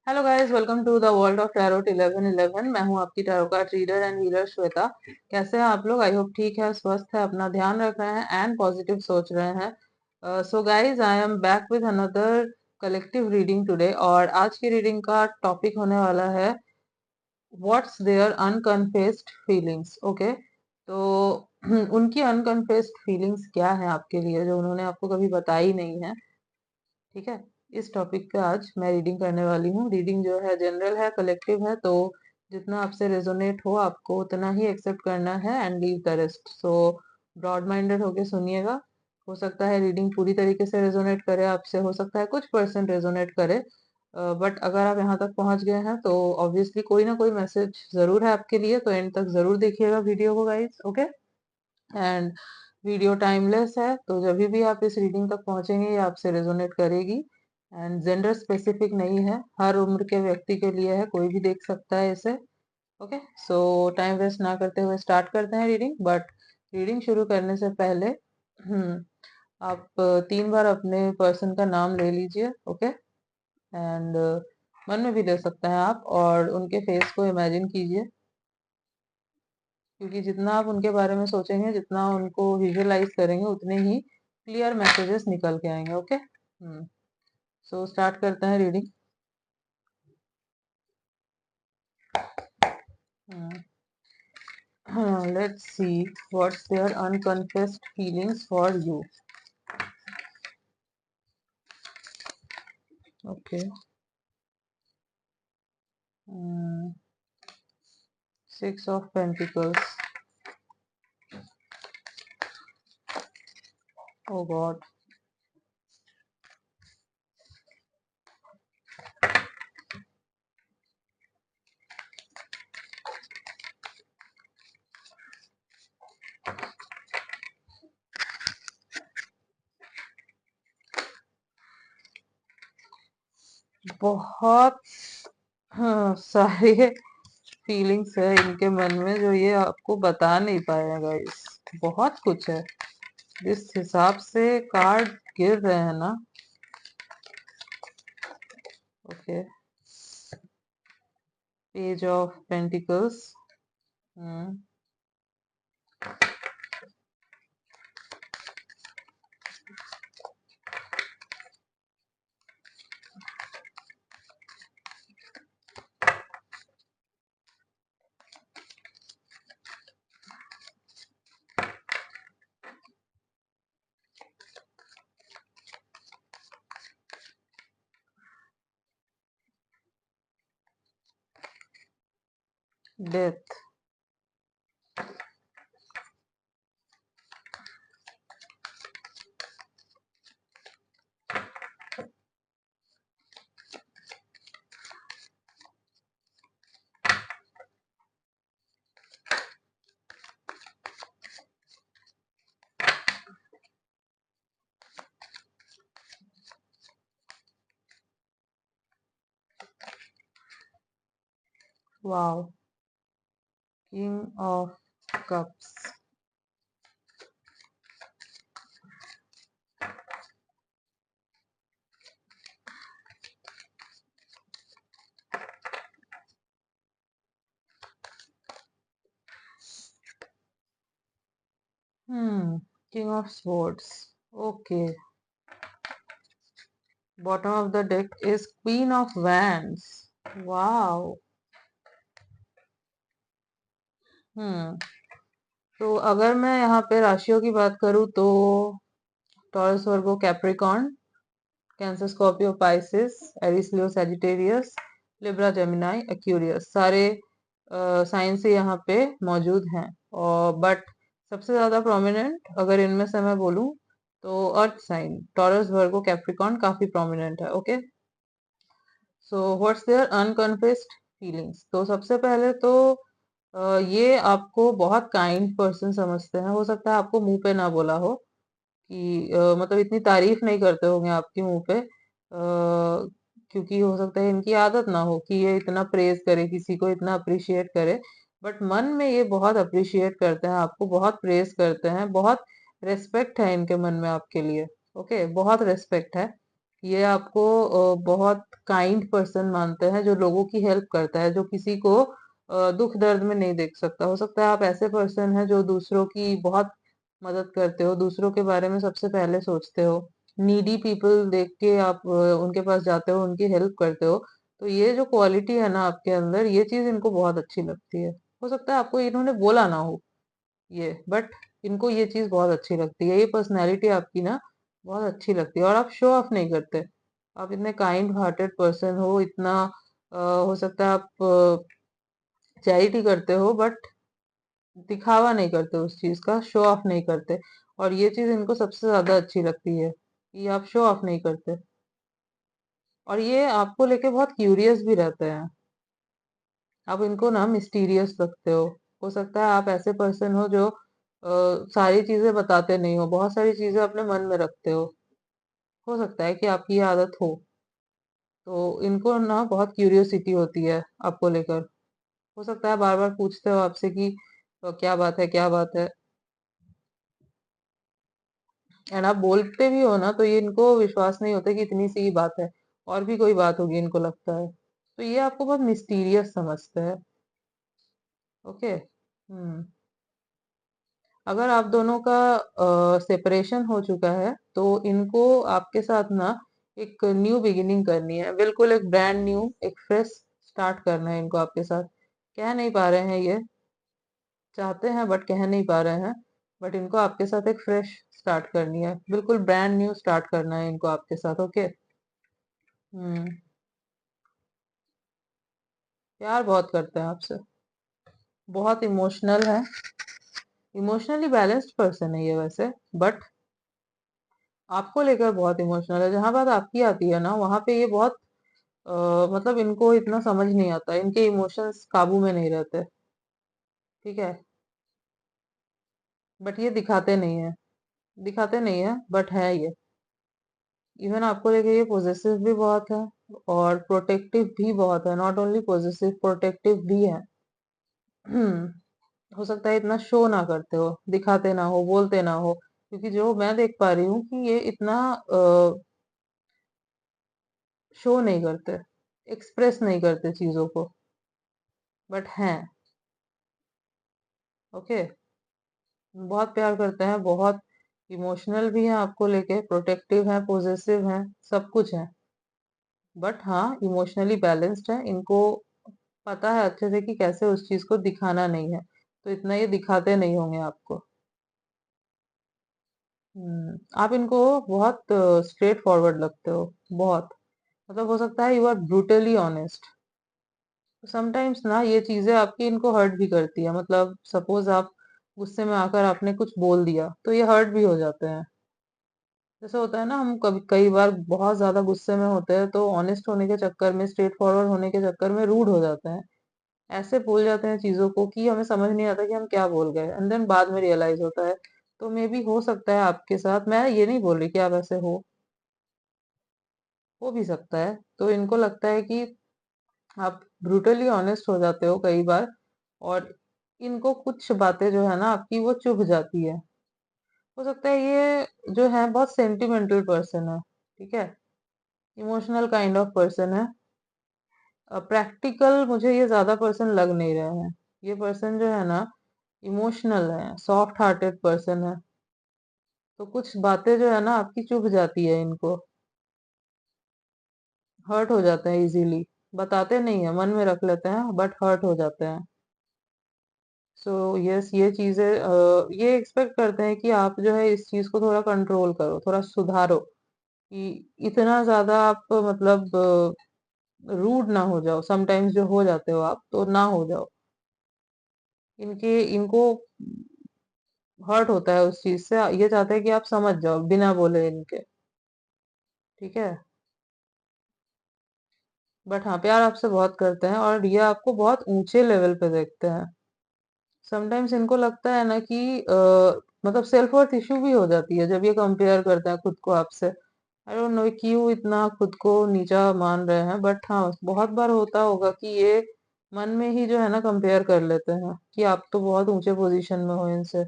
Hello guys, welcome to the world of tarot 1111। मैं हूं आपकी tarot card reader and healer Shweta. कैसे हैं आप लोग? आई होप ठीक है, स्वस्थ है, अपना ध्यान रख रहे हैं एंड पॉजिटिव सोच रहे हैं। सो guys, I am back with another collective reading today. और आज की रीडिंग का टॉपिक होने वाला है what's there unconfessed feelings. Okay, तो उनकी अनकन्फेस्ड फीलिंग्स क्या है आपके लिए, जो उन्होंने आपको कभी बताई नहीं है। ठीक है, इस टॉपिक पे आज मैं रीडिंग करने वाली हूँ। रीडिंग जो है जनरल है, कलेक्टिव है, तो जितना आपसे रेजोनेट हो आपको उतना ही एक्सेप्ट करना है and leave the rest. So broad minded होके सुनिएगा। हो सकता है रीडिंग पूरी तरीके से रेजोनेट करे आपसे, हो सकता है कुछ परसेंट रेजोनेट करे, बट अगर आप यहाँ तक पहुंच गए हैं तो ऑब्वियसली कोई ना कोई मैसेज जरूर है आपके लिए, तो एंड तक जरूर देखिएगा वीडियो को guys. Okay, and video timeless है, तो जब भी आप इस रीडिंग तक पहुंचेंगे ये आपसे रेजोनेट करेगी। एंड जेंडर स्पेसिफिक नहीं है, हर उम्र के व्यक्ति के लिए है, कोई भी देख सकता है इसे। ओके, सो टाइम वेस्ट ना करते हुए स्टार्ट करते हैं रीडिंग। बट रीडिंग शुरू करने से पहले आप 3 बार अपने पर्सन का नाम ले लीजिए। ओके, एंड मन में भी ले सकते हैं आप, और उनके फेस को इमेजिन कीजिए, क्योंकि जितना आप उनके बारे में सोचेंगे, जितना उनको विजुअलाइज करेंगे, उतने ही क्लियर मैसेजेस निकल के आएंगे। ओके, सो स्टार्ट करते हैं reading. Let's see what's there unconfessed feelings for you. Okay, 6 of pentacles. Oh god, बहुत सारे फीलिंग्स है इनके मन में जो ये आपको बता नहीं पाएगा। इस बहुत कुछ है, जिस हिसाब से कार्ड गिर रहे हैं ना। Okay, page of pentacles, death. Wow, king of cups. King of swords. Okay, bottom of the deck is queen of wands. Wow. Hmm तो अगर मैं यहाँ पे राशियों की बात करूँ तो Taurus, Virgo, Capricorn, Cancer, Scorpio, Pisces, Aries, Leo, Sagittarius, Libra, Gemini, Aquarius, सारे साइन से यहाँ पे मौजूद हैं। और बट सबसे ज्यादा प्रोमिनेंट अगर इनमें से मैं बोलूँ तो earth sign Taurus, Virgo, Capricorn काफी प्रोमिनेंट है। Okay, so what's there unconfessed feelings. तो सबसे पहले तो ये आपको बहुत काइंड पर्सन समझते हैं। हो सकता है आपको मुंह पे ना बोला हो कि मतलब इतनी तारीफ नहीं करते होंगे आपकी मुंह पे, क्योंकि हो सकता है इनकी आदत ना हो कि ये इतना प्रेज करे, किसी को इतना अप्रिशिएट करे। बट मन में ये बहुत अप्रिशिएट करते हैं आपको, बहुत प्रेज करते हैं, बहुत रेस्पेक्ट है इनके मन में आपके लिए। ओके, बहुत रेस्पेक्ट है। ये आपको बहुत काइंड पर्सन मानते हैं, जो लोगों की हेल्प करता है, जो किसी को दुख दर्द में नहीं देख सकता। हो सकता है आप ऐसे पर्सन हैं जो दूसरों की बहुत मदद करते हो, दूसरों के बारे में सबसे पहले सोचते हो, नीडी पीपल देख के आप उनके पास जाते हो, उनकी हेल्प करते हो। तो ये जो क्वालिटी है ना आपके अंदर, ये चीज इनको बहुत अच्छी लगती है। हो सकता है आपको इन्होंने बोला ना हो ये, बट इनको ये चीज बहुत अच्छी लगती है, ये पर्सनैलिटी आपकी ना बहुत अच्छी लगती है। और आप शो ऑफ नहीं करते, आप इतने काइंड हार्टेड पर्सन हो, इतना हो सकता है आप चैरिटी करते हो, बट दिखावा नहीं करते उस चीज का, शो ऑफ नहीं करते। और ये चीज इनको सबसे ज्यादा अच्छी लगती है कि आप शो ऑफ नहीं करते। और ये आपको लेके बहुत क्यूरियस भी रहते हैं, आप इनको ना मिस्टीरियस लगते हो सकता है आप ऐसे पर्सन हो जो सारी चीजें बताते नहीं हो, बहुत सारी चीजें अपने मन में रखते हो सकता है कि आपकी ये आदत हो। तो इनको ना बहुत क्यूरियोसिटी होती है आपको लेकर। हो सकता है बार बार पूछते हो आपसे कि क्या बात है, क्या बात है। एंड आप बोलते भी हो ना, तो ये इनको विश्वास नहीं होता कि इतनी सी ही बात है, और भी कोई बात होगी इनको लगता है। तो ये आपको बहुत मिस्टीरियस समझते हैं। ओके। हम्म। अगर आप दोनों का सेपरेशन हो चुका है, तो इनको आपके साथ ना एक न्यू बिगिनिंग करनी है, बिल्कुल एक ब्रांड न्यू, एक फ्रेश स्टार्ट करना है इनको आपके साथ। कह नहीं पा रहे हैं ये, चाहते हैं बट कह नहीं पा रहे हैं। बट इनको आपके साथ एक फ्रेश स्टार्ट करनी है, बिल्कुल ब्रांड न्यू स्टार्ट करना है इनको आपके साथ। ओके। हम्म। प्यार बहुत करते हैं आपसे, बहुत इमोशनल है, इमोशनली बैलेंस्ड पर्सन है ये वैसे। बट आपको लेकर बहुत इमोशनल है। जहां बात आपकी आती है ना, वहां पे ये बहुत मतलब इनको इतना समझ नहीं आता, इनके इमोशंस काबू में नहीं रहते। ठीक है। बट ये दिखाते नहीं है, दिखाते नहीं है, बट है ये। इवन आपको लेके ये पॉजेसिव भी बहुत है, और प्रोटेक्टिव भी बहुत है। नॉट ओनली पॉजेसिव, प्रोटेक्टिव भी है। हो सकता है इतना शो ना करते हो, दिखाते ना हो, बोलते ना हो, क्योंकि जो मैं देख पा रही हूँ कि ये इतना शो नहीं करते, एक्सप्रेस नहीं करते चीजों को, बट हैं। ओके। बहुत प्यार करते हैं, बहुत इमोशनल भी हैं आपको लेके, प्रोटेक्टिव हैं, पॉजेसिव हैं, सब कुछ है। बट हाँ, इमोशनली बैलेंस्ड है। इनको पता है अच्छे से कि कैसे उस चीज को दिखाना नहीं है, तो इतना ये दिखाते नहीं होंगे आपको। आप इनको बहुत स्ट्रेट फॉरवर्ड लगते हो, बहुत। मतलब हो सकता है you are brutally honest. Sometimes ना ये चीजें आपकी इनको हर्ट भी करती है। मतलब सपोज आप गुस्से में आकर आपने कुछ बोल दिया, तो ये हर्ट भी हो जाते हैं। जैसे होता है ना, हम कभी कई बार बहुत ज्यादा गुस्से में होते हैं, तो ऑनेस्ट होने के चक्कर में, स्ट्रेट फॉरवर्ड होने के चक्कर में रूड हो जाते हैं, ऐसे बोल जाते हैं चीजों को कि हमें समझ नहीं आता कि हम क्या बोल गए, एंड देन बाद में रियलाइज होता है। तो मे बी हो सकता है आपके साथ, मैं ये नहीं बोल रही कि आप ऐसे हो भी सकता है। तो इनको लगता है कि आप ब्रूटली ऑनेस्ट हो जाते हो कई बार, और इनको कुछ बातें जो है ना आपकी, वो चुभ जाती है। हो सकता है ये जो है बहुत सेंटिमेंटल पर्सन है। ठीक है। इमोशनल काइंड ऑफ पर्सन है। प्रैक्टिकल मुझे ये ज्यादा पर्सन लग नहीं रहे हैं। ये पर्सन जो है ना, इमोशनल है, सॉफ्ट हार्टेड पर्सन है। तो कुछ बातें जो है ना आपकी चुभ जाती है इनको, हर्ट हो जाते हैं इजीली। बताते नहीं है, मन में रख लेते हैं, बट हर्ट हो जाते हैं। सो यस, ये चीजें ये एक्सपेक्ट करते हैं कि आप जो है इस चीज को थोड़ा कंट्रोल करो, थोड़ा सुधारो, कि इतना ज्यादा आप मतलब रूड ना हो जाओ। समटाइम्स जो हो जाते हो आप, तो ना हो जाओ। इनको हर्ट होता है उस चीज से, ये चाहते हैं कि आप समझ जाओ बिना बोले इनके। ठीक है। बट हाँ, प्यार आपसे बहुत करते हैं, और ये आपको बहुत ऊंचे लेवल पे देखते हैं। समटाइम्स इनको लगता है ना कि मतलब सेल्फ वर्थ इशू भी हो जाती है जब ये कंपेयर करते हैं खुद को आपसे। आई डोंट नो क्यों इतना खुद को नीचा मान रहे हैं, बट हाँ, बहुत बार होता होगा कि ये मन में ही जो है ना कंपेयर कर लेते हैं कि आप तो बहुत ऊंचे पोजीशन में हो इनसे।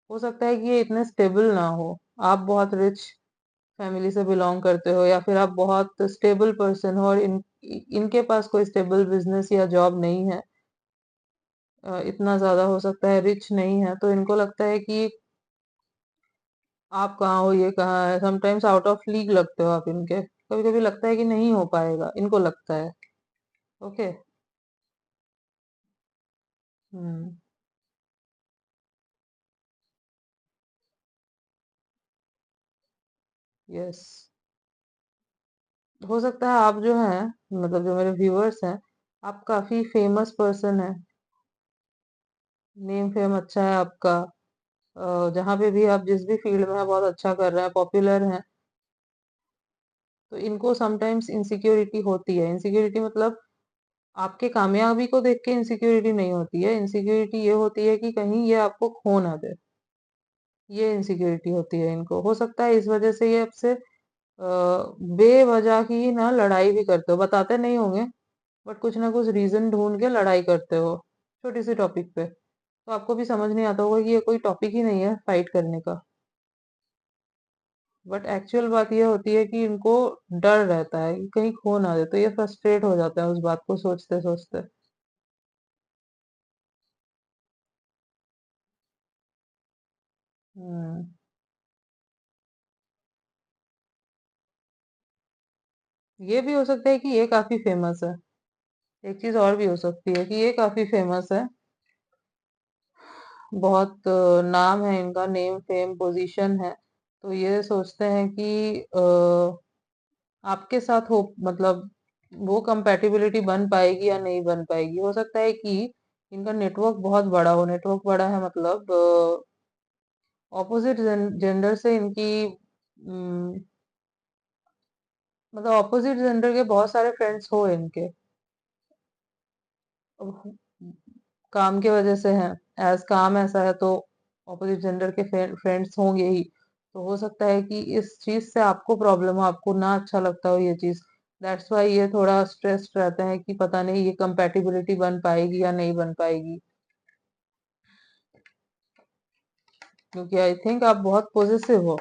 हो सकता है कि ये इतने स्टेबल ना हो। आप बहुत रिच फैमिली से बिलोंग करते हो या फिर आप बहुत स्टेबल पर्सन हो और इनके पास कोई स्टेबल बिजनेस या जॉब नहीं है। इतना ज्यादा हो सकता है रिच नहीं है, तो इनको लगता है कि आप कहाँ हो, ये कहाँ है। समटाइम्स आउट ऑफ लीग लगते हो आप इनके। कभी कभी लगता है कि नहीं हो पाएगा, इनको लगता है। ओके। हम्म। यस। हो सकता है आप जो है, मतलब जो मेरे व्यूअर्स हैं, आप काफी फेमस पर्सन है। नेम फेम अच्छा है आपका। जहाँ पे भी आप जिस भी फील्ड में है बहुत अच्छा कर रहे हैं, पॉपुलर हैं। तो इनको समटाइम्स इनसिक्योरिटी होती है। इनसिक्योरिटी मतलब आपके कामयाबी को देख के इनसिक्योरिटी नहीं होती है। इनसिक्योरिटी ये होती है कि कहीं ये आपको खो ना दे। ये इनसिक्योरिटी होती है इनको। हो सकता है इस वजह से ये आपसे बेवजह की ना लड़ाई भी करते हो, बताते नहीं होंगे, बट कुछ ना कुछ रीजन ढूंढ के लड़ाई करते हो छोटी सी टॉपिक पे। तो आपको भी समझ नहीं आता होगा कि ये कोई टॉपिक ही नहीं है फाइट करने का। बट एक्चुअल बात ये होती है कि इनको डर रहता है कि कहीं खो ना दे, तो ये फ्रस्ट्रेट हो जाता है उस बात को सोचते सोचते। हम्म। ये भी हो सकता है कि ये काफी फेमस है। एक चीज और भी हो सकती है कि ये काफी फेमस है। बहुत नाम है इनका, नेम फेम पोजीशन है। तो ये सोचते हैं कि आपके साथ हो, मतलब वो कंपेटिबिलिटी बन पाएगी या नहीं बन पाएगी। हो सकता है कि इनका नेटवर्क बहुत बड़ा हो। नेटवर्क बड़ा है मतलब ऑपोजिट जेंडर से इनकी मतलब ऑपोजिट जेंडर के बहुत सारे फ्रेंड्स हो इनके। अब काम की वजह से है, एज काम ऐसा है तो ऑपोजिट जेंडर के फ्रेंड्स होंगे ही। तो हो सकता है कि इस चीज से आपको प्रॉब्लम हो, आपको ना अच्छा लगता हो ये चीज। दैट्स वाई ये थोड़ा स्ट्रेस्ड रहते हैं कि पता नहीं ये कंपेटिबिलिटी बन पाएगी या नहीं बन पाएगी। क्योंकि आई थिंक आप बहुत पॉजिटिव हो।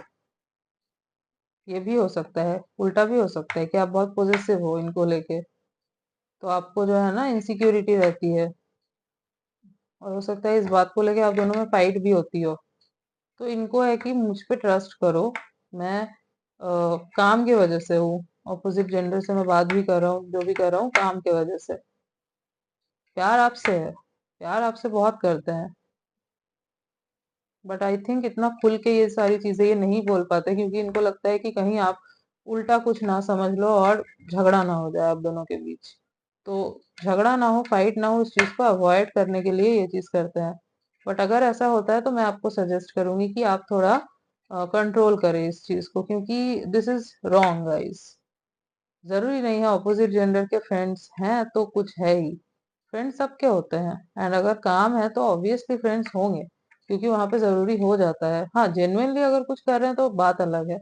ये भी हो सकता है, उल्टा भी हो सकता है कि आप बहुत पॉजिटिव हो इनको लेके। तो आपको जो है ना इनसिक्योरिटी रहती है। और हो सकता है इस बात को लेके आप दोनों में फाइट भी होती हो। तो इनको है कि मुझ पे ट्रस्ट करो। मैं काम की वजह से हूँ। ऑपोजिट जेंडर से मैं बात भी कर रहा हूँ, जो भी कर रहा हूँ काम की वजह से। प्यार आपसे है, प्यार आपसे बहुत करते हैं। बट आई थिंक इतना खुल के ये सारी चीजें ये नहीं बोल पाते, क्योंकि इनको लगता है कि कहीं आप उल्टा कुछ ना समझ लो और झगड़ा ना हो जाए आप दोनों के बीच। तो झगड़ा ना हो, फाइट ना हो, इस चीज को अवॉइड करने के लिए ये चीज करते हैं। बट अगर ऐसा होता है तो मैं आपको सजेस्ट करूंगी कि आप थोड़ा कंट्रोल करें इस चीज को, क्योंकि दिस इज रॉन्ग गाइस। जरूरी नहीं है ऑपोजिट जेंडर के फ्रेंड्स हैं तो कुछ है ही। फ्रेंड्स सबके होते हैं। एंड अगर काम है तो ऑब्वियसली फ्रेंड्स होंगे, क्योंकि वहां पे जरूरी हो जाता है। हाँ, जेन्युइनली अगर कुछ कर रहे हैं तो बात अलग है,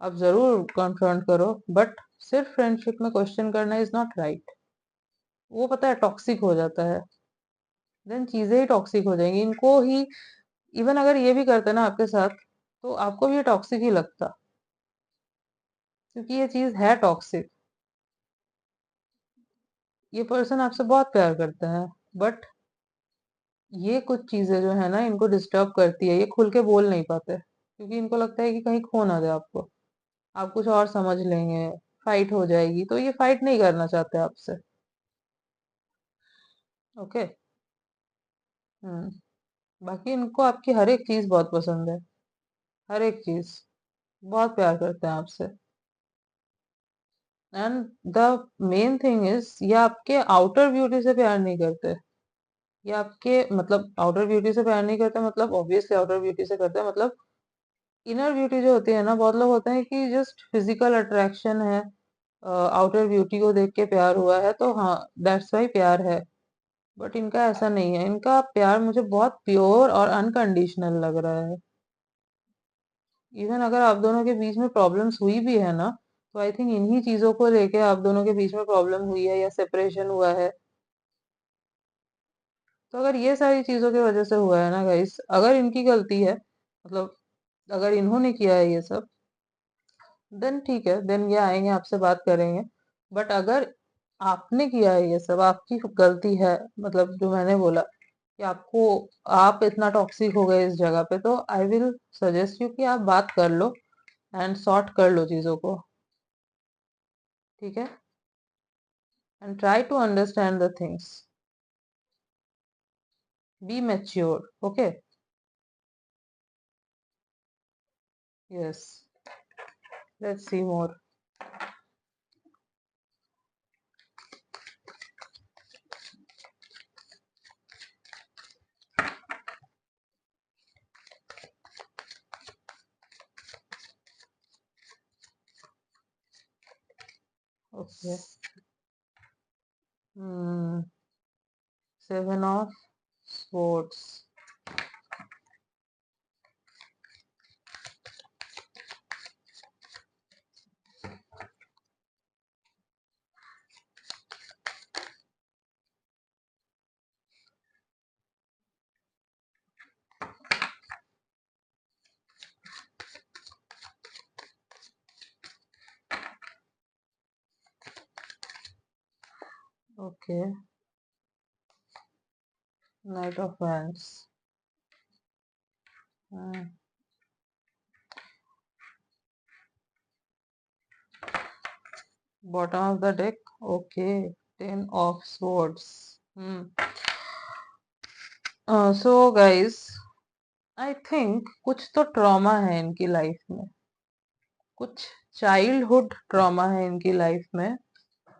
आप जरूर कन्फ्रंट करो। बट सिर्फ फ्रेंडशिप में क्वेश्चन करना इज नॉट राइट। वो पता है टॉक्सिक हो जाता है। देन चीजें ही टॉक्सिक हो जाएंगी इनको ही। इवन अगर ये भी करते ना आपके साथ, तो आपको भी ये टॉक्सिक ही लगता, क्योंकि ये चीज है टॉक्सिक। ये पर्सन आपसे बहुत प्यार करता है, बट ये कुछ चीजें जो है ना इनको डिस्टर्ब करती है। ये खुल के बोल नहीं पाते, क्योंकि इनको लगता है कि कहीं खो ना दे आपको, आप कुछ और समझ लेंगे, फाइट हो जाएगी। तो ये फाइट नहीं करना चाहते आपसे। ओके। हम्म। बाकी इनको आपकी हर एक चीज बहुत पसंद है। हर एक चीज। बहुत प्यार करते हैं आपसे। And the main thing is, ये आपके आउटर ब्यूटी से प्यार नहीं करते। ये आपके मतलब आउटर ब्यूटी से प्यार नहीं करते, मतलब ऑब्वियसली आउटर ब्यूटी से करते हैं, मतलब इनर ब्यूटी जो होती है ना, बहुत लोग होते हैं कि जस्ट फिजिकल अट्रैक्शन है, आउटर ब्यूटी को देख के प्यार हुआ है, तो हाँ दैट्स वाई प्यार है। बट इनका ऐसा नहीं है। इनका प्यार मुझे बहुत प्योर और अनकंडीशनल लग रहा है। इवन अगर आप दोनों के बीच में प्रॉब्लम्स हुई भी है ना, तो आई थिंक इन्हीं चीजों को लेके आप दोनों के बीच में प्रॉब्लम हुई है या सेपरेशन हुआ है। तो अगर ये सारी चीजों की वजह से हुआ है ना गाइस, अगर इनकी गलती है, मतलब अगर इन्होंने किया है ये सब, देन ठीक है, देन ये आएंगे आपसे बात करेंगे। बट अगर आपने किया है ये सब, आपकी गलती है, मतलब जो मैंने बोला कि आपको, आप इतना टॉक्सिक हो गए इस जगह पे, तो आई विल सजेस्ट यू कि आप बात कर लो एंड सॉर्ट कर लो चीजों को, ठीक है, and try to understand the things, be mature, okay. Yes, let's see more. Okay, 7 of Swords। Okay, Knight of Wands। Bottom of the deck, okay, 10 of Swords। So guys, I think कुछ तो trauma है इनकी life में, कुछ childhood trauma है इनकी life में,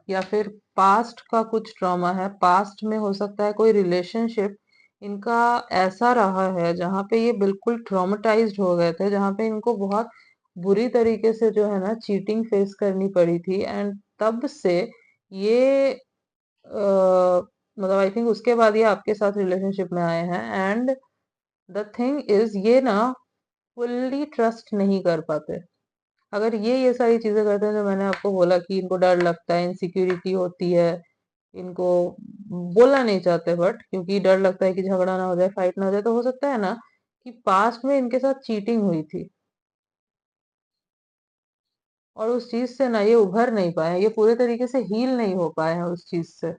या फिर पास्ट का कुछ ट्रॉमा है। पास्ट में हो सकता है कोई रिलेशनशिप इनका ऐसा रहा है जहाँ पे ये बिल्कुल ट्रॉमेटाइज्ड हो गए थे, जहाँ पे इनको बहुत बुरी तरीके से जो है ना चीटिंग फेस करनी पड़ी थी, एंड तब से ये मतलब आई थिंक उसके बाद ये आपके साथ रिलेशनशिप में आए हैं। एंड द थिंग इज, ये ना फुल्ली ट्रस्ट नहीं कर पाते। अगर ये सारी चीजें करते हैं जो मैंने आपको बोला कि इनको डर लगता है, इनसिक्योरिटी होती है, इनको बोलना नहीं चाहते बट क्योंकि डर लगता है कि झगड़ा ना हो जाए, फाइट ना हो जाए, तो हो सकता है ना कि पास्ट में इनके साथ चीटिंग हुई थी और उस चीज से ना ये उभर नहीं पाए, ये पूरे तरीके से हील नहीं हो पाए हैं उस चीज से।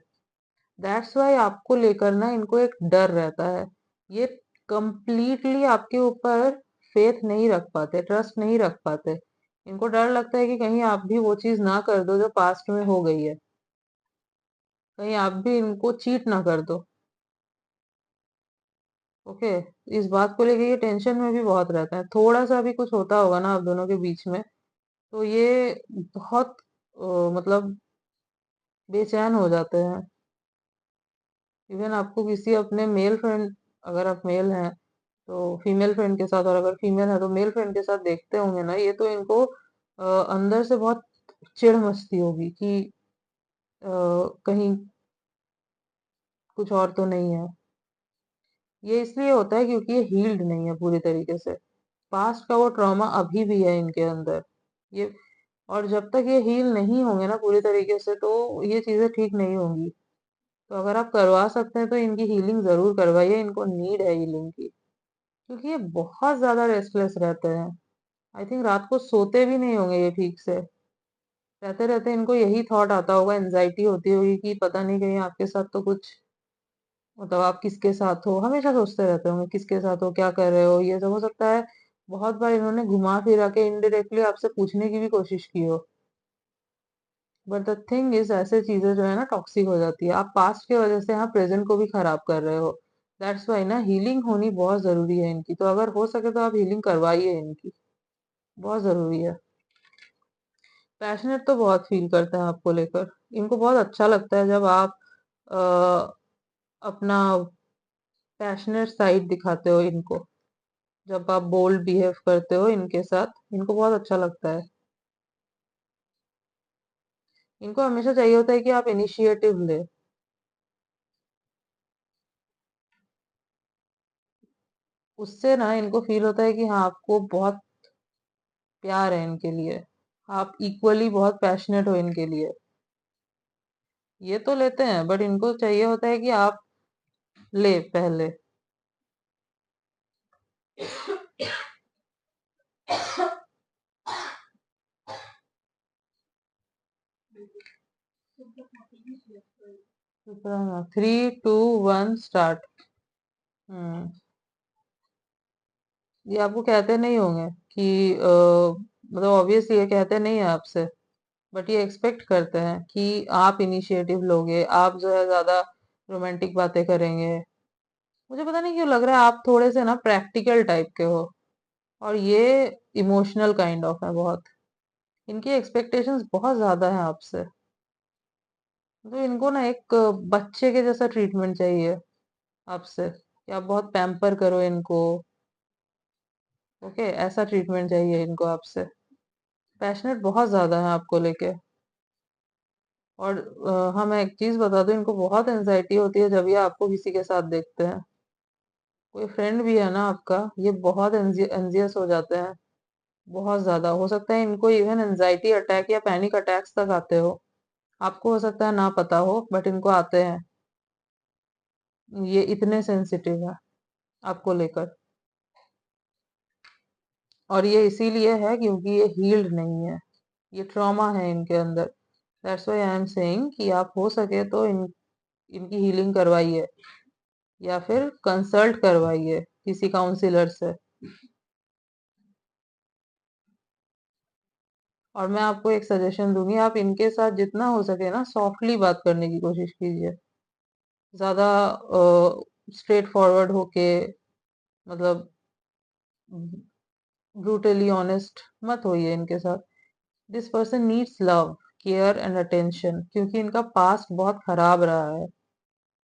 दैट्स वाई आपको लेकर ना इनको एक डर रहता है। ये कंप्लीटली आपके ऊपर फेथ नहीं रख पाते, ट्रस्ट नहीं रख पाते। इनको डर लगता है कि कहीं आप भी वो चीज ना कर दो जो पास्ट में हो गई है, कहीं आप भी इनको चीट ना कर दो, ओके। इस बात को लेके ये टेंशन में भी बहुत रहता है। थोड़ा सा भी कुछ होता होगा ना आप दोनों के बीच में, तो ये बहुत मतलब बेचैन हो जाते हैं। इवन आपको किसी अपने मेल फ्रेंड, अगर आप मेल हैं तो फीमेल फ्रेंड के साथ, और अगर फीमेल है तो मेल फ्रेंड के साथ देखते होंगे ना, ये तो इनको अंदर से बहुत चिढ़ मचती होगी कि कहीं कुछ और तो नहीं है। ये इसलिए होता है क्योंकि ये हील्ड नहीं है पूरी तरीके से। पास्ट का वो ट्रॉमा अभी भी है इनके अंदर। ये, और जब तक ये हील नहीं होंगे ना पूरी तरीके से, तो ये चीजें ठीक नहीं होंगी। तो अगर आप करवा सकते हैं तो इनकी हीलिंग जरूर करवाइए, इनको नीड है हीलिंग की, क्योंकि ये बहुत ज्यादा रेस्टलेस रहते हैं। आई थिंक रात को सोते भी नहीं होंगे ये ठीक से, रहते रहते इनको यही थॉट आता होगा, एनजाइटी होती होगी कि पता नहीं कहीं आपके साथ तो कुछ, मतलब आप किसके साथ हो, हमेशा सोचते रहते होंगे किसके साथ हो, क्या कर रहे हो, ये सब हो सकता है। बहुत बार इन्होंने घुमा फिरा के इनडायरेक्टली आपसे पूछने की भी कोशिश की हो। बट द थिंग इज, ऐसे चीजें जो है ना टॉक्सिक हो जाती है। आप पास्ट की वजह से यहाँ प्रेजेंट को भी खराब कर रहे हो। दैट्स वाई ना हीलिंग होनी बहुत जरूरी है इनकी। तो अगर हो सके तो आप हीलिंग करवाइए इनकी, बहुत जरूरी है। पैशनेट तो बहुत फील करते हैं आपको लेकर। इनको बहुत अच्छा लगता है जब आप अपना पैशनेट साइड दिखाते हो इनको, जब आप बोल्ड बिहेव करते हो इनके साथ, इनको बहुत अच्छा लगता है। इनको हमेशा चाहिए होता है कि आप इनिशिएटिव ले। उससे ना इनको फील होता है कि हाँ, आपको बहुत प्यार है इनके लिए, आप इक्वली बहुत पैशनेट हो इनके लिए। ये तो लेते हैं बट इनको चाहिए होता है कि आप ले पहले। Three two one start. Hmm. ये आपको कहते नहीं होंगे कि मतलब ऑब्वियसली ये कहते नहीं है आपसे, बट ये एक्सपेक्ट करते हैं कि आप इनिशिएटिव लोगे, आप जो है ज्यादा रोमांटिक बातें करेंगे। मुझे पता नहीं क्यों लग रहा है आप थोड़े से ना प्रैक्टिकल टाइप के हो, और ये इमोशनल काइंड ऑफ है बहुत। इनकी एक्सपेक्टेशंस बहुत ज्यादा है आपसे। तो इनको ना एक बच्चे के जैसा ट्रीटमेंट चाहिए आपसे, कि आप बहुत पैम्पर करो इनको। ओके, ऐसा ट्रीटमेंट चाहिए इनको आपसे। पैशनेट बहुत ज्यादा है आपको लेके। और हाँ, मैं एक चीज बता दूं, इनको बहुत एंजाइटी होती है जब ये आपको किसी के साथ देखते हैं। कोई फ्रेंड भी है ना आपका, ये बहुत एंजियस हो जाते हैं। बहुत ज्यादा हो सकता है इनको इवन एंजाइटी अटैक या पैनिक अटैक्स तक आते हो। आपको हो सकता है ना पता हो, बट इनको आते हैं। ये इतने सेंसिटिव है आपको लेकर। और ये इसीलिए है क्योंकि ये हील्ड नहीं है। ये ट्रॉमा है इनके अंदर। That's why I am saying कि आप हो सके तो इनकी हीलिंग करवाइए, या फिर कंसल्ट करवाइए किसी काउंसलर से। और मैं आपको एक सजेशन दूंगी, आप इनके साथ जितना हो सके ना सॉफ्टली बात करने की कोशिश कीजिए। ज्यादा स्ट्रेट फॉरवर्ड होके, मतलब ब्रूटली ऑनेस्ट मत होइए इनके साथ। This person needs love, care and attention, क्योंकि इनका पास्ट बहुत खराब रहा है।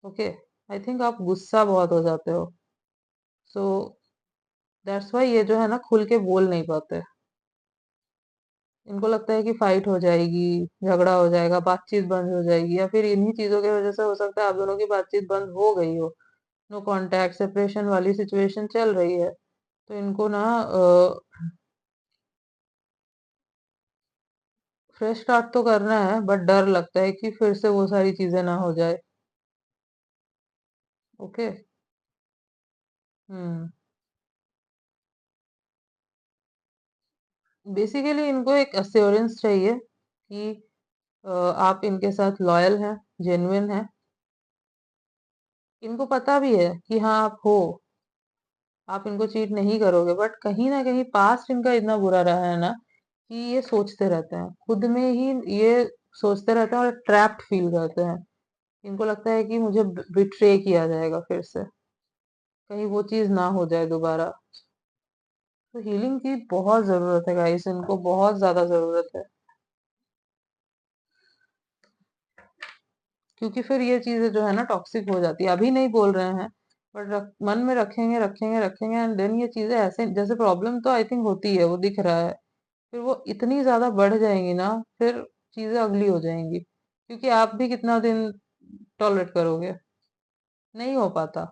ओके, आई थिंक आप गुस्सा बहुत हो जाते हो। सो दैट्स वाई ये जो है ना खुल के बोल नहीं पाते। इनको लगता है कि फाइट हो जाएगी, झगड़ा हो जाएगा, बातचीत बंद हो जाएगी, या फिर इन्हीं चीजों की वजह से हो सकता है आप दोनों की बातचीत बंद हो गई हो। नो कांटेक्ट, सेपरेशन वाली सिचुएशन चल रही है। तो इनको ना फ्रेश स्टार्ट तो करना है, बट डर लगता है कि फिर से वो सारी चीजें ना हो जाए। ओके। हम्म। बेसिकली इनको एक अश्योरेंस चाहिए कि आप इनके साथ लॉयल हैं, जेन्युइन हैं। इनको पता भी है कि हाँ आप हो, आप इनको चीट नहीं करोगे, बट कहीं ना कहीं पास्ट इनका इतना बुरा रहा है ना कि ये सोचते रहते हैं खुद में ही। ये सोचते रहते हैं और ट्रैप्ड फील करते हैं। इनको लगता है कि मुझे बिट्रे किया जाएगा फिर से, कहीं वो चीज ना हो जाए दोबारा। तो हीलिंग की बहुत जरूरत है गाइस, इनको बहुत ज्यादा जरूरत है। क्योंकि फिर ये चीजें जो है ना टॉक्सिक हो जाती है, अभी नहीं बोल रहे हैं, बट मन में रखेंगे रखेंगे रखेंगे, एंड देन ये चीजें ऐसे जैसे प्रॉब्लम तो आई थिंक होती है, वो दिख रहा है। फिर वो इतनी ज्यादा बढ़ जाएंगी ना, फिर चीजें अगली हो जाएंगी। क्योंकि आप भी कितना दिन टॉलरेट करोगे? नहीं हो पाता।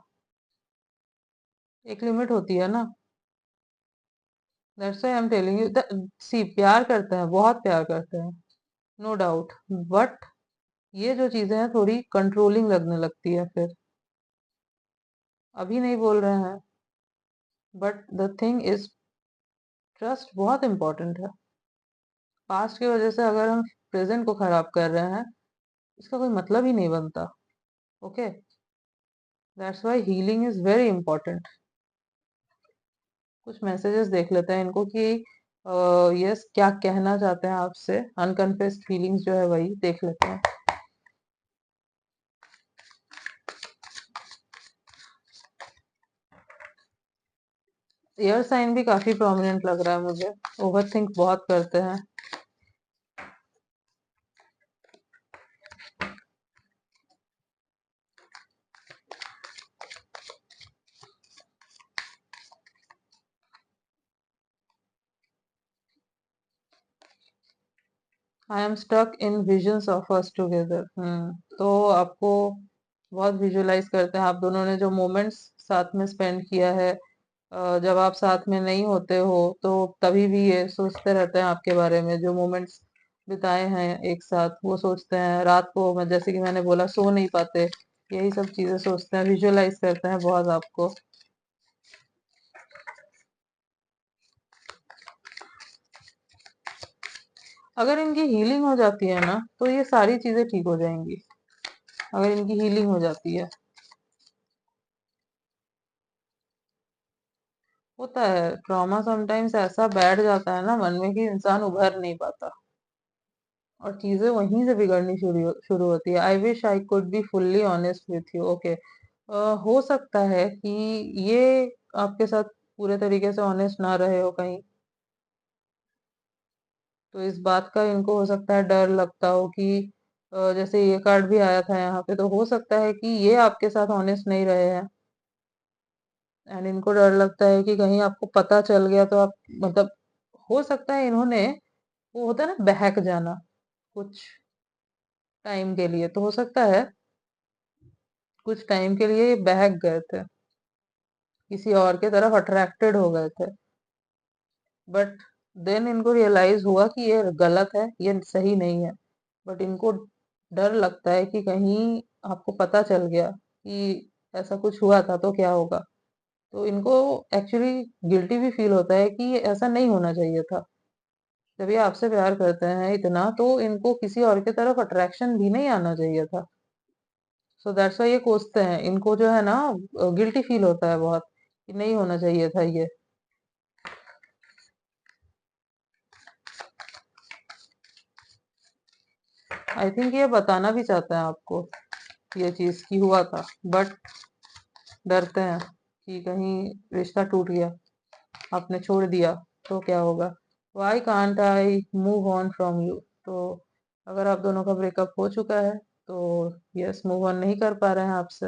एक लिमिट होती है ना। That's why I am telling you, see प्यार करते हैं, बहुत प्यार करते हैं, नो डाउट। बट ये जो चीजें हैं थोड़ी कंट्रोलिंग लगने लगती है फिर। अभी नहीं बोल रहे हैं, but the thing is trust बहुत इंपॉर्टेंट है। पास्ट की वजह से अगर हम प्रेजेंट को खराब कर रहे हैं, इसका कोई मतलब ही नहीं बनता। Okay, that's why healing is very important. कुछ मैसेजेस देख लेते हैं इनको कि यस क्या कहना चाहते हैं आपसे। अनकन्फेस्ड फीलिंग्स जो है वही देख लेते हैं। एयर साइन भी काफी प्रोमिनेंट लग रहा है मुझे। ओवर थिंक बहुत करते हैं। I am stuck in visions of us together. तो आपको बहुत विजुअलाइज करते हैं आप दोनों ने जो मोमेंट्स साथ में स्पेंड किया है। जब आप साथ में नहीं होते हो तो तभी भी ये सोचते रहते हैं आपके बारे में, जो मोमेंट्स बिताए हैं एक साथ वो सोचते हैं। रात को मैं जैसे कि मैंने बोला सो नहीं पाते, यही सब चीजें सोचते हैं, विजुअलाइज करते हैं बहुत आपको। अगर इनकी हीलिंग हो जाती है ना तो ये सारी चीजें ठीक हो जाएंगी, अगर इनकी हीलिंग हो जाती है। होता है ट्रॉमा समटाइम्स ऐसा बैठ जाता है ना मन में कि इंसान उभर नहीं पाता और चीजें वहीं से बिगड़नी शुरू शुरू होती है। I wish I could be fully honest with you. Okay, हो सकता है कि ये आपके साथ पूरे तरीके से ऑनेस्ट ना रहे हो कहीं, तो इस बात का इनको हो सकता है डर लगता हो कि जैसे ये कार्ड भी आया था यहाँ पे, तो हो सकता है कि ये आपके साथ ऑनेस्ट नहीं रहे हैं एंड इनको डर लगता है कि कहीं आपको पता चल गया तो आप, मतलब हो सकता है इन्होंने, वो होता है ना बहक जाना कुछ टाइम के लिए, तो हो सकता है कुछ टाइम के लिए ये बहक गए थे, किसी और के तरफ अट्रैक्टेड हो गए थे, बट देन इनको रियलाइज हुआ कि ये गलत है, ये सही नहीं है। बट इनको डर लगता है कि कहीं आपको पता चल गया कि ऐसा कुछ हुआ था तो क्या होगा, तो इनको एक्चुअली गिल्टी भी फील होता है कि ये ऐसा नहीं होना चाहिए था। जब ये आपसे प्यार करते हैं इतना तो इनको किसी और की तरफ अट्रैक्शन भी नहीं आना चाहिए था। सो दैट्स वाई ये कोसते हैं, इनको जो है ना गिल्टी फील होता है बहुत कि नहीं होना चाहिए था ये। आई थिंक ये बताना भी चाहते हैं आपको ये चीज की हुआ था, बट डरते हैं कि कहीं रिश्ता टूट गया, आपने छोड़ दिया तो क्या होगा। Why can't I move on from you. तो अगर आप दोनों का ब्रेकअप हो चुका है तो यस, मूव ऑन नहीं कर पा रहे हैं आपसे,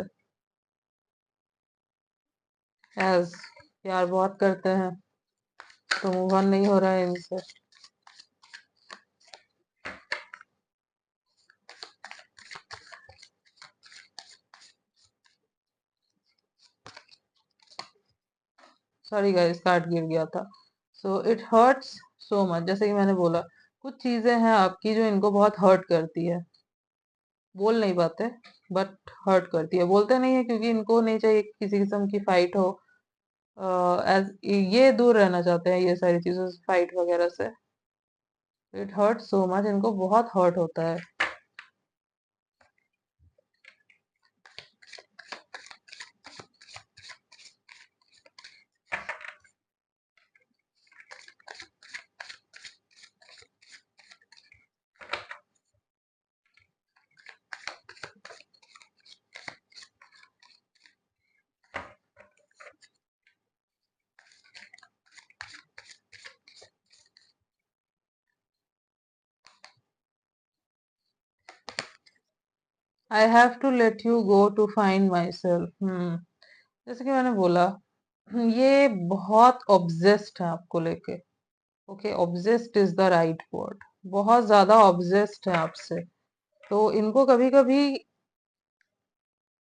एज प्यार बहुत करते हैं तो मूव ऑन नहीं हो रहा है इनसे। सॉरी गाइस, कार्ड गिर गया था। So it hurts so much, जैसे कि मैंने बोला कुछ चीजें हैं आपकी जो इनको बहुत हर्ट करती है, बोल नहीं पाते बट हर्ट करती है। बोलते नहीं है क्योंकि इनको नहीं चाहिए किसी किस्म की फाइट हो, एज ये दूर रहना चाहते हैं ये सारी चीजों से, फाइट वगैरह से। इट हर्ट सो मच, इनको बहुत हर्ट होता है। I have to let you go to find myself. जैसे कि मैंने बोला, ये बहुत ऑब्सेस्ड है आपको लेके। Okay, obsessed is the right word, बहुत ज्यादा ऑब्सेस्ड है आपसे। तो इनको कभी कभी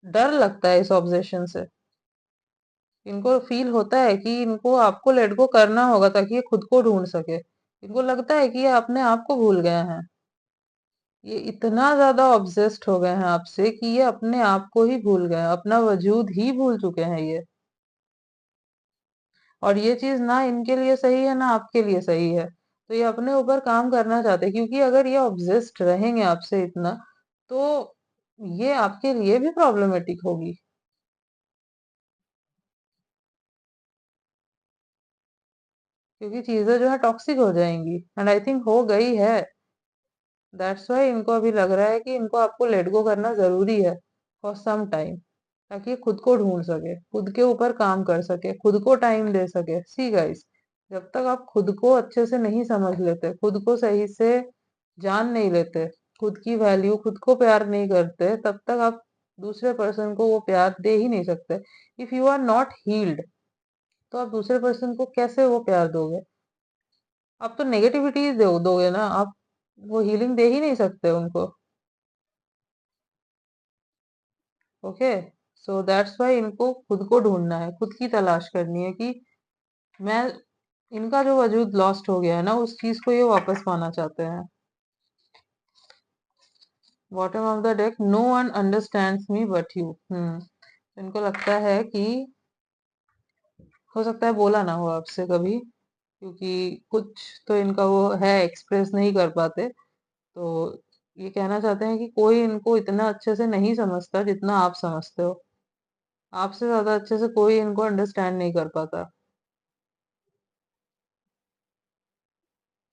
डर लगता है इस ऑब्सेशन से। इनको फील होता है कि इनको आपको लेट गो करना होगा ताकि ये खुद को ढूंढ सके। इनको लगता है कि ये अपने आप को भूल गए हैं, ये इतना ज्यादा ऑब्सेस्ड हो गए हैं आपसे कि ये अपने आप को ही भूल गए हैं, अपना वजूद ही भूल चुके हैं ये। और ये चीज ना इनके लिए सही है ना आपके लिए सही है, तो ये अपने ऊपर काम करना चाहते हैं, क्योंकि अगर ये ऑब्सेस्ड रहेंगे आपसे इतना तो ये आपके लिए भी प्रॉब्लमेटिक होगी, क्योंकि चीजें जो है टॉक्सिक हो जाएंगी एंड आई थिंक हो गई है। दैट्स वाई इनको अभी लग रहा है कि इनको आपको लेट गो करना जरूरी है फॉर सम टाइम, ताकि ये खुद को ढूंढ सके, खुद के ऊपर काम कर सके, खुद को टाइम दे सके। सी गाइस, जब तक आप खुद को अच्छे से नहीं समझ लेते, खुद को सही से जान नहीं लेते, खुद की वैल्यू, खुद को प्यार नहीं करते, तब तक आप दूसरे पर्सन को वो प्यार दे ही नहीं सकते। If you are not healed तो आप दूसरे पर्सन को कैसे वो प्यार दोगे? आप तो नेगेटिविटी दोगे ना, आप वो हीलिंग दे ही नहीं सकते उनको। ओके, सो दैट्स वाई इनको खुद को ढूंढना है, खुद की तलाश करनी है कि मैं, इनका जो वजूद लॉस्ट हो गया है ना, उस चीज को ये वापस पाना चाहते हैं। Bottom of the deck, no one understands me but you. इनको लगता है कि हो सकता है बोला ना हो आपसे कभी, क्योंकि कुछ तो इनका वो है, एक्सप्रेस नहीं कर पाते। तो ये कहना चाहते हैं कि कोई इनको इतना अच्छे से नहीं समझता जितना आप समझते हो। आपसे ज्यादा अच्छे से कोई इनको अंडरस्टैंड नहीं कर पाता।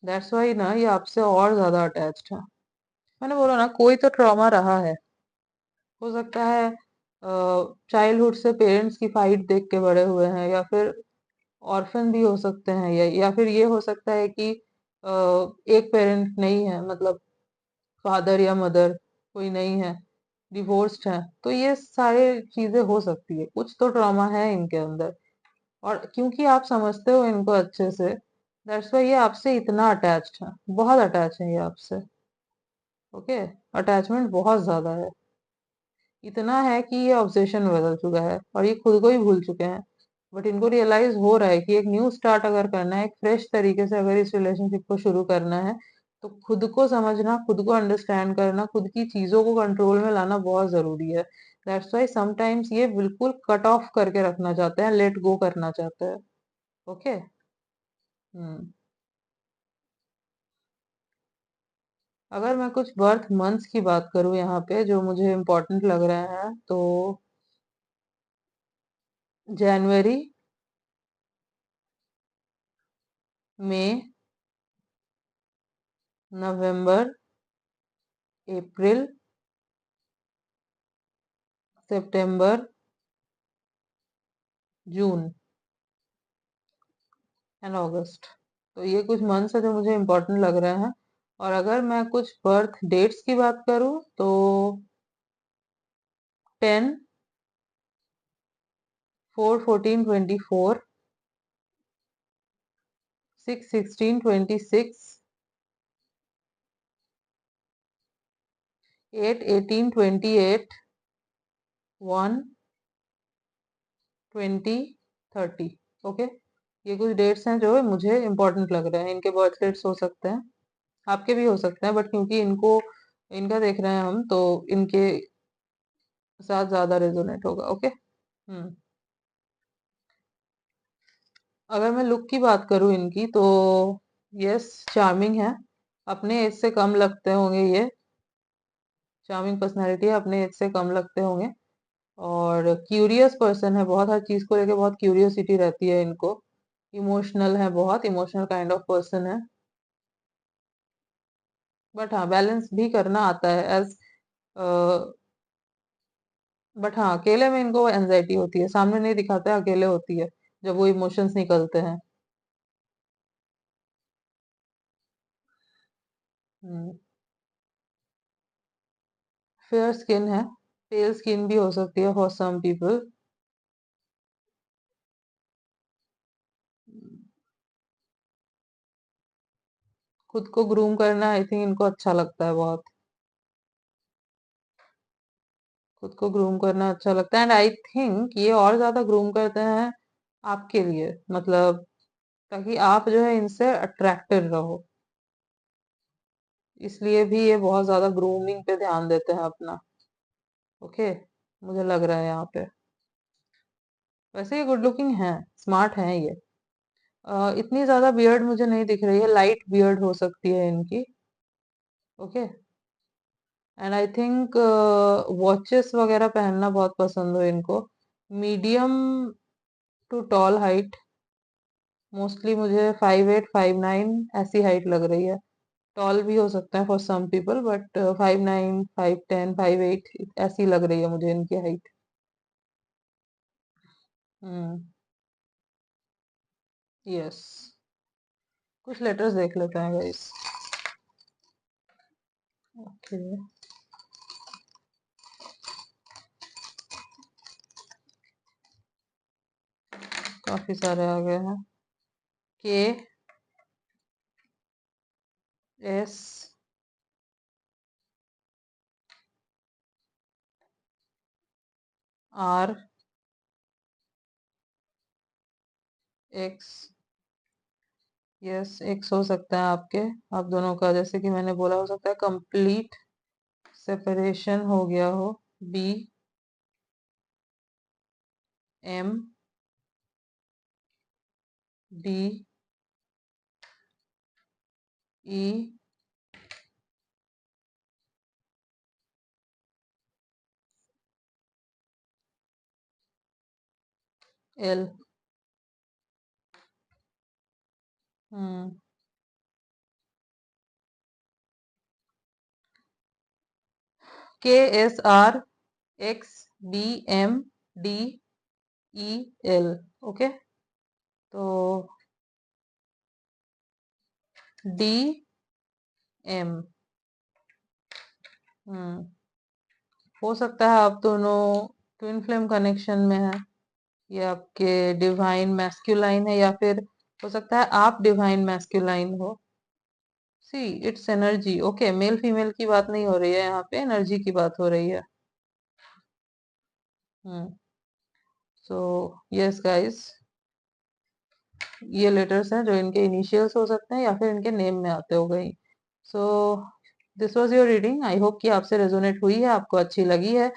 दैट्स वाई ना ये आपसे और ज्यादा अटैच्ड है। मैंने बोला ना, कोई तो ट्रॉमा रहा है। हो सकता है चाइल्डहुड से पेरेंट्स की फाइट देख के बड़े हुए हैं, या फिर ऑर्फन भी हो सकते हैं, या फिर ये हो सकता है कि एक पेरेंट नहीं है, मतलब फादर या मदर कोई नहीं है, डिवोर्स्ड है। तो ये सारे चीजें हो सकती है, कुछ तो ट्रॉमा है इनके अंदर। और क्योंकि आप समझते हो इनको अच्छे से, दैट्स वाई ये आपसे इतना अटैच्ड है, बहुत अटैच है ये आपसे। ओके, अटैचमेंट बहुत ज्यादा है। इतना है कि ये ऑब्सेशन में बदल चुका है और ये खुद को ही भूल चुके हैं। बट इनको रियलाइज हो रहा है कि एक न्यू स्टार्ट अगर करना है, एक फ्रेश तरीके से अगर इस रिलेशनशिप को शुरू करना है, तो खुद को समझना, खुद को अंडरस्टैंड करना, खुद की चीजों को कंट्रोल में लाना बहुत जरूरी है। दैट्स वाई समटाइम्स ये बिल्कुल कट ऑफ करके रखना चाहते हैं, लेट गो करना चाहते हैं। ओके। हम्म अगर मैं कुछ बर्थ मंथ्स की बात करूं यहाँ पे जो मुझे इम्पोर्टेंट लग रहे हैं, तो जनवरी, मई, नवंबर, अप्रैल, सितंबर, जून एंड अगस्त। तो ये कुछ मंथ्स है जो मुझे इम्पोर्टेंट लग रहे हैं। और अगर मैं कुछ बर्थ डेट्स की बात करूं, तो 10, 4/14/24, 6/16/26, 8/18/28, 1/20/30। ओके, ये कुछ डेट्स हैं जो मुझे इम्पोर्टेंट लग रहे हैं। इनके बर्थ डेट्स हो सकते हैं, आपके भी हो सकते हैं, बट क्योंकि इनको इनका देख रहे हैं हम, तो इनके साथ ज्यादा रेजोनेट होगा। ओके। हम्म अगर मैं लुक की बात करूं इनकी, तो यस, चार्मिंग है। अपने एज से कम लगते होंगे ये, चार्मिंग पर्सनालिटी है, अपने एज से कम लगते होंगे। और क्यूरियस पर्सन है, बहुत हर चीज को लेके बहुत क्यूरियोसिटी रहती है इनको। इमोशनल है, बहुत इमोशनल काइंड ऑफ पर्सन है। बट हाँ, बैलेंस भी करना आता है एज। बट हाँ, अकेले में इनको एंजाइटी होती है, सामने नहीं दिखाते, अकेले होती है जब वो इमोशंस निकलते हैं। हम्म फेयर स्किन है, पेल स्किन भी हो सकती है फॉर सम पीपल। खुद को ग्रूम करना आई थिंक इनको अच्छा लगता है बहुत। खुद को ग्रूम करना अच्छा लगता है, एंड आई थिंक ये और ज्यादा ग्रूम करते हैं आपके लिए, मतलब ताकि आप जो है इनसे अट्रैक्टेड रहो। इसलिए भी ये बहुत ज्यादा ग्रूमिंग पे ध्यान देते हैं अपना। ओके, मुझे लग रहा है यहाँ पे। वैसे ये गुड लुकिंग है, स्मार्ट है ये। इतनी ज्यादा बियर्ड मुझे नहीं दिख रही है, लाइट बियर्ड हो सकती है इनकी। Okay. And I think watches वगैरह पहनना बहुत पसंद हो इनको। Medium to tall height, mostly मुझे 5'8", 5'9" ऐसी हाइट लग रही है। टॉल भी हो सकता है फॉर सम पीपल, बट 5'9", 5'10", 5'8" ऐसी लग रही है मुझे इनकी हाइट। हम्म यस। कुछ लेटर्स देख लेते हैं गाइस। ओके, काफी सारे आ गए हैं। K, S, R, X. Yes, X हो सकता है आपके, आप दोनों का, जैसे कि मैंने बोला, हो सकता है कंप्लीट सेपरेशन हो गया हो, B M D E L. K S R X B M D E L. Okay, तो डी एम। हो सकता है आप दोनों ट्विन फ्लेम कनेक्शन में है, ये आपके डिवाइन मैस्कुलाइन है, या फिर हो सकता है आप डिवाइन मैस्कुलाइन हो। See it's energy. Okay, male female की बात नहीं हो रही है यहाँ पे, एनर्जी की बात हो रही है। सो यस गाइस, ये लेटर्स हैं जो इनके इनिशियल्स हो सकते हैं या फिर इनके नेम में आते हो गई। So this was your reading. I hope कि आपसे रेजोनेट हुई है, आपको अच्छी लगी है।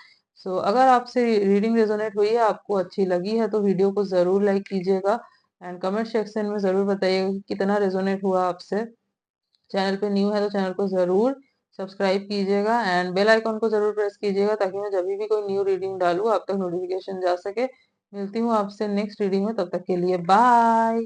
अगर आपसे रीडिंग रेजोनेट हुई है, आपको अच्छी लगी है, तो वीडियो को जरूर लाइक कीजिएगा एंड कमेंट सेक्शन में जरूर बताइएगा कि कितना रेजोनेट हुआ आपसे। चैनल पे न्यू है तो चैनल को जरूर सब्सक्राइब कीजिएगा एंड बेल आइकॉन को जरूर प्रेस कीजिएगा, ताकि मैं जब भी कोई न्यू रीडिंग डालूं आप तक नोटिफिकेशन जा सके। मिलती हूँ आपसे नेक्स्ट रीडिंग में, तब तक के लिए बाय।